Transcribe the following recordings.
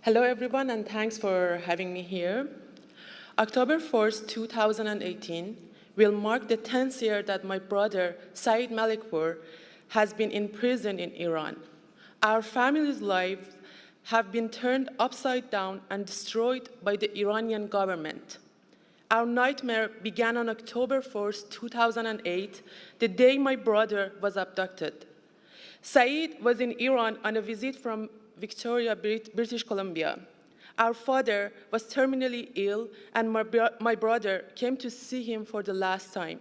Hello, everyone, and thanks for having me here. October 4th, 2018 will mark the 10th year that my brother, Saeed Malekpour, has been in prison in Iran. Our family's lives have been turned upside down and destroyed by the Iranian government. Our nightmare began on October 4th, 2008, the day my brother was abducted. Saeed was in Iran on a visit from Victoria, British Columbia. Our father was terminally ill, and my brother came to see him for the last time.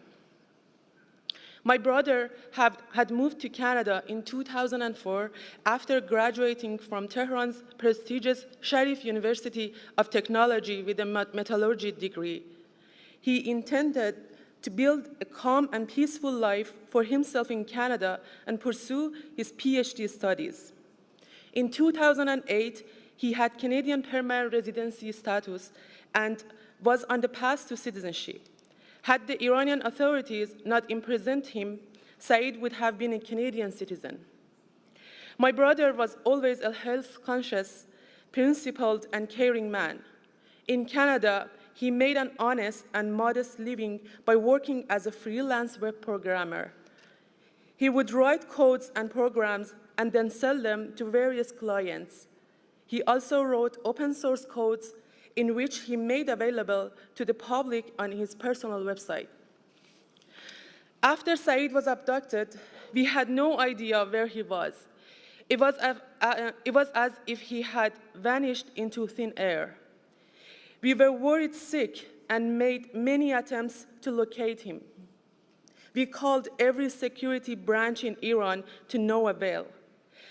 My brother had moved to Canada in 2004 after graduating from Tehran's prestigious Sharif University of Technology with a metallurgy degree. He intended to build a calm and peaceful life for himself in Canada and pursue his PhD studies. In 2008, he had Canadian permanent residency status and was on the path to citizenship. Had the Iranian authorities not imprisoned him, Saeed would have been a Canadian citizen. My brother was always a health-conscious, principled, and caring man. In Canada, he made an honest and modest living by working as a freelance web programmer. He would write codes and programs and then sell them to various clients. He also wrote open source codes in which he made available to the public on his personal website. After Saeed was abducted, we had no idea where he was. It was as if he had vanished into thin air. We were worried sick and made many attempts to locate him. We called every security branch in Iran to no avail.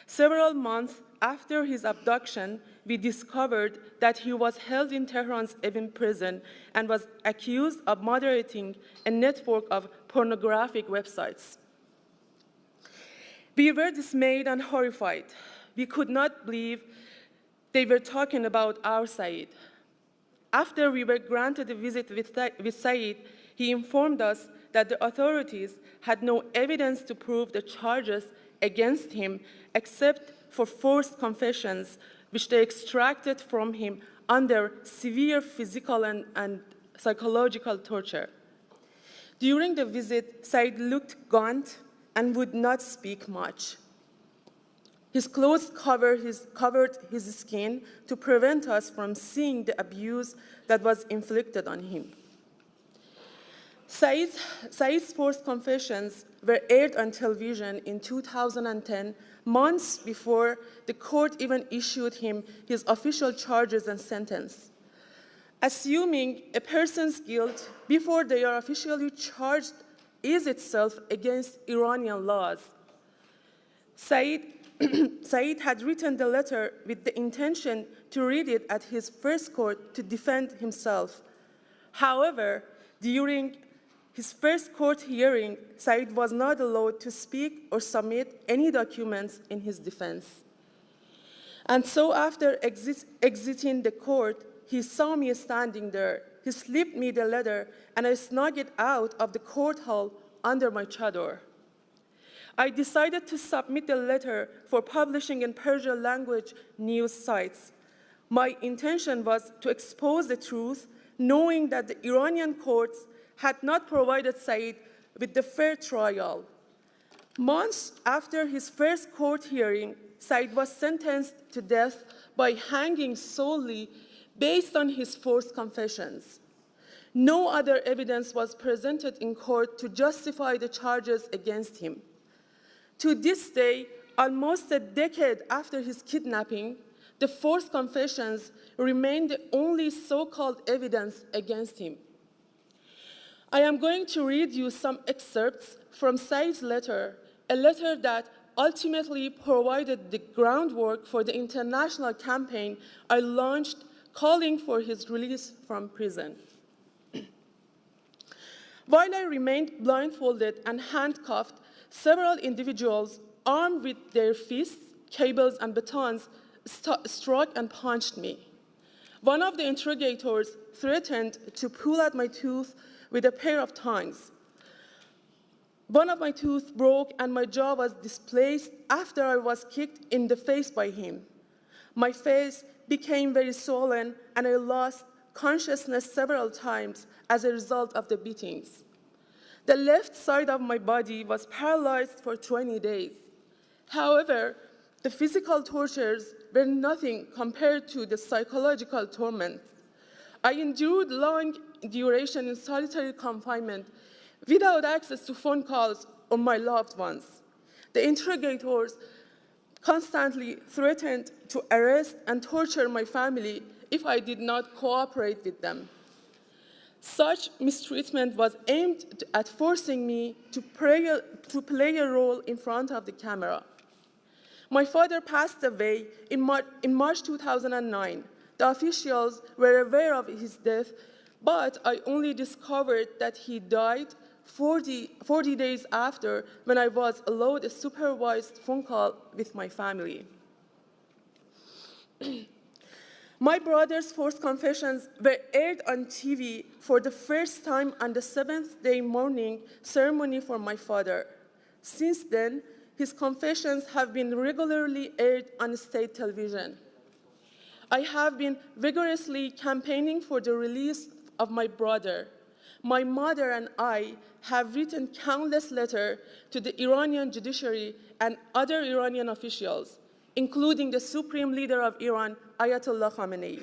Several months after his abduction, we discovered that he was held in Tehran's Evin prison and was accused of moderating a network of pornographic websites. We were dismayed and horrified. We could not believe they were talking about our Saeed. After we were granted a visit with Saeed, he informed us that the authorities had no evidence to prove the charges against him except for forced confessions, which they extracted from him under severe physical and psychological torture. During the visit, Saeed looked gaunt and would not speak much. His clothes covered his skin to prevent us from seeing the abuse that was inflicted on him. Saeed's forced confessions were aired on television in 2010, months before the court even issued him his official charges and sentence. Assuming a person's guilt before they are officially charged is itself against Iranian laws. Saeed had written the letter with the intention to read it at his first court to defend himself. However, during his first court hearing, Saeed was not allowed to speak or submit any documents in his defense. And so after exiting the court, he saw me standing there. He slipped me the letter, and I snuck it out of the court hall under my chador. I decided to submit the letter for publishing in Persian language news sites. My intention was to expose the truth, knowing that the Iranian courts had not provided Saeed with the fair trial. Months after his first court hearing, Saeed was sentenced to death by hanging solely based on his forced confessions. No other evidence was presented in court to justify the charges against him. To this day, almost a decade after his kidnapping, the forced confessions remain the only so-called evidence against him. I am going to read you some excerpts from Saeed's letter, a letter that ultimately provided the groundwork for the international campaign I launched calling for his release from prison. While I remained blindfolded and handcuffed, several individuals armed with their fists, cables, and batons struck and punched me. One of the interrogators threatened to pull out my tooth with a pair of tongs. One of my teeth broke and my jaw was displaced after I was kicked in the face by him. My face became very swollen, and I lost consciousness several times as a result of the beatings. The left side of my body was paralyzed for 20 days. However, the physical tortures were nothing compared to the psychological torment. I endured long duration in solitary confinement without access to phone calls or my loved ones. The interrogators constantly threatened to arrest and torture my family if I did not cooperate with them. Such mistreatment was aimed at forcing me to play a role in front of the camera. My father passed away in March 2009. The officials were aware of his death, but I only discovered that he died 40 days after, when I was allowed a supervised phone call with my family. My brother's forced confessions were aired on TV for the first time on the seventh-day mourning ceremony for my father. Since then, his confessions have been regularly aired on state television. I have been vigorously campaigning for the release of my brother. My mother and I have written countless letters to the Iranian judiciary and other Iranian officials, including the Supreme Leader of Iran, Ayatollah Khamenei.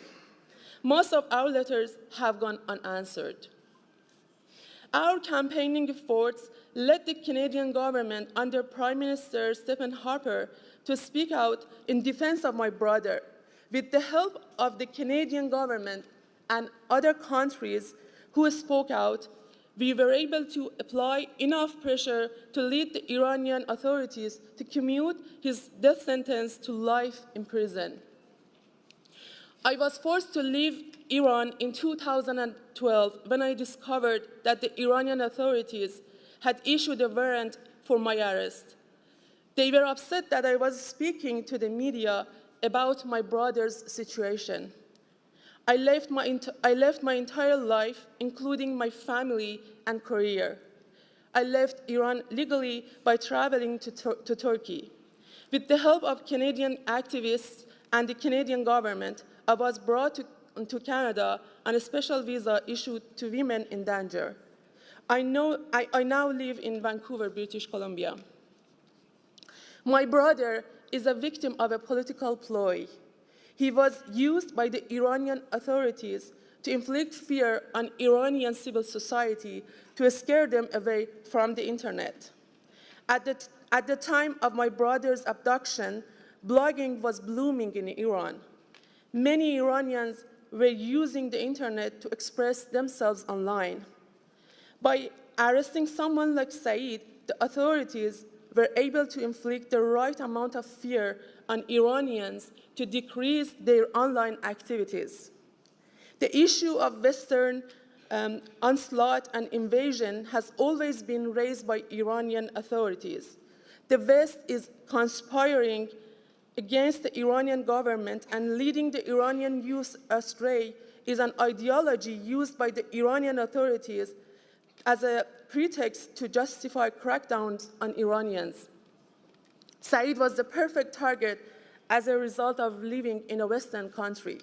Most of our letters have gone unanswered. Our campaigning efforts led the Canadian government under Prime Minister Stephen Harper to speak out in defense of my brother. With the help of the Canadian government and other countries who spoke out, we were able to apply enough pressure to lead the Iranian authorities to commute his death sentence to life in prison. I was forced to leave Iran in 2012 when I discovered that the Iranian authorities had issued a warrant for my arrest. They were upset that I was speaking to the media about my brother's situation. I left my entire life, including my family and career. I left Iran legally by traveling to Turkey. With the help of Canadian activists and the Canadian government, I was brought to Canada on a special visa issued to women in danger. I now live in Vancouver, British Columbia. My brother is a victim of a political ploy. He was used by the Iranian authorities to inflict fear on Iranian civil society to scare them away from the internet. At the time of my brother's abduction, blogging was blooming in Iran. Many Iranians were using the internet to express themselves online. By arresting someone like Saeed, the authorities were able to inflict the right amount of fear on Iranians to decrease their online activities. The issue of Western onslaught and invasion has always been raised by Iranian authorities. The West is conspiring against the Iranian government, and leading the Iranian youth astray is an ideology used by the Iranian authorities as a pretext to justify crackdowns on Iranians. Saeed was the perfect target as a result of living in a Western country.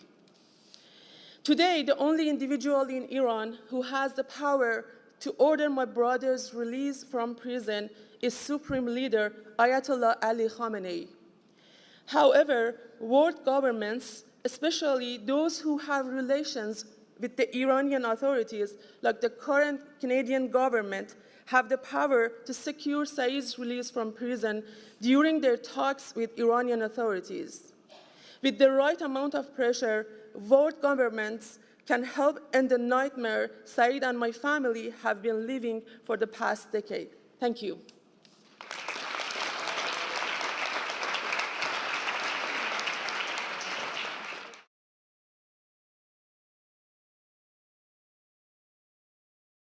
Today, the only individual in Iran who has the power to order my brother's release from prison is Supreme Leader Ayatollah Ali Khamenei. However, world governments, especially those who have relations with the Iranian authorities, like the current Canadian government, have the power to secure Saeed's release from prison during their talks with Iranian authorities. With the right amount of pressure, world governments can help end the nightmare Saeed and my family have been living for the past decade. Thank you.